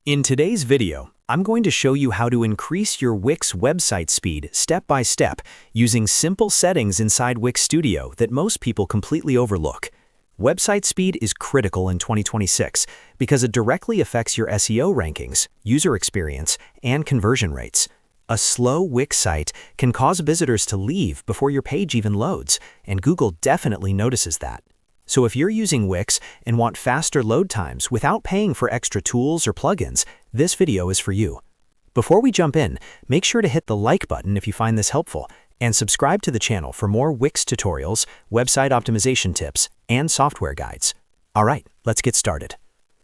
In today's video, I'm going to show you how to increase your Wix website speed step by step using simple settings inside Wix Studio that most people completely overlook. Website speed is critical in 2026 because it directly affects your SEO rankings, user experience, and conversion rates. A slow Wix site can cause visitors to leave before your page even loads, and Google definitely notices that. So if you're using Wix and want faster load times without paying for extra tools or plugins, this video is for you. Before we jump in, make sure to hit the like button if you find this helpful, and subscribe to the channel for more Wix tutorials, website optimization tips, and software guides. All right, let's get started.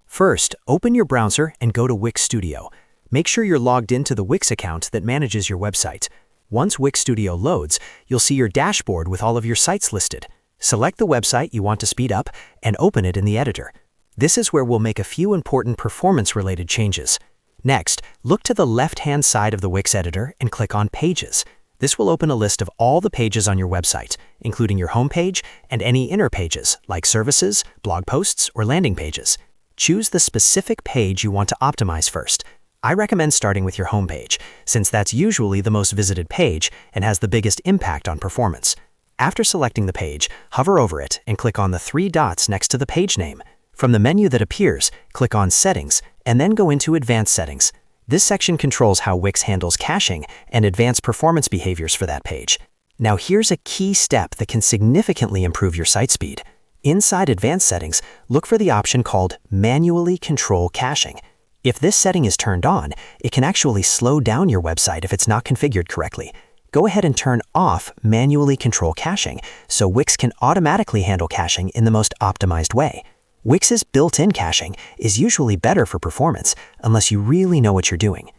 First, open your browser and go to Wix Studio. Make sure you're logged into the Wix account that manages your website. Once Wix Studio loads, you'll see your dashboard with all of your sites listed. Select the website you want to speed up and open it in the editor. This is where we'll make a few important performance-related changes. Next, look to the left-hand side of the Wix editor and click on Pages. This will open a list of all the pages on your website, including your home page and any inner pages like services, blog posts, or landing pages. Choose the specific page you want to optimize first. I recommend starting with your home page, since that's usually the most visited page and has the biggest impact on performance. After selecting the page, hover over it and click on the three dots next to the page name. From the menu that appears, click on Settings and then go into Advanced Settings. This section controls how Wix handles caching and advanced performance behaviors for that page. Now here's a key step that can significantly improve your site speed. Inside Advanced Settings, look for the option called Manually Control Caching. If this setting is turned on, it can actually slow down your website if it's not configured correctly. Go ahead and turn off Manually Control Caching so Wix can automatically handle caching in the most optimized way. Wix's built-in caching is usually better for performance unless you really know what you're doing.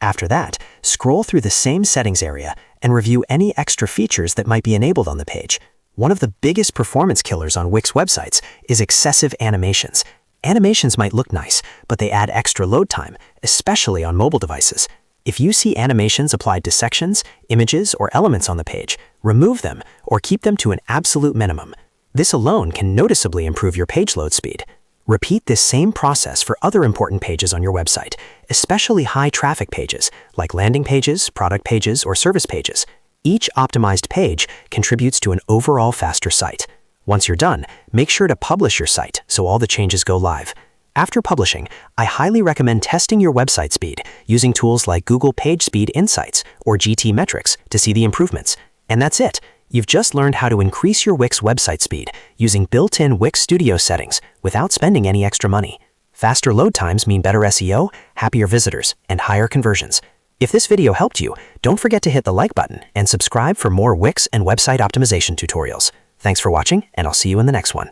After that, scroll through the same settings area and review any extra features that might be enabled on the page. One of the biggest performance killers on Wix websites is excessive animations. Animations might look nice, but they add extra load time, especially on mobile devices. If you see animations applied to sections, images, or elements on the page, remove them or keep them to an absolute minimum. This alone can noticeably improve your page load speed. Repeat this same process for other important pages on your website, especially high traffic pages like landing pages, product pages, or service pages. Each optimized page contributes to an overall faster site. Once you're done, make sure to publish your site so all the changes go live. After publishing, I highly recommend testing your website speed using tools like Google PageSpeed Insights or GTmetrix to see the improvements. And that's it. You've just learned how to increase your Wix website speed using built-in Wix Studio settings without spending any extra money. Faster load times mean better SEO, happier visitors, and higher conversions. If this video helped you, don't forget to hit the like button and subscribe for more Wix and website optimization tutorials. Thanks for watching, and I'll see you in the next one.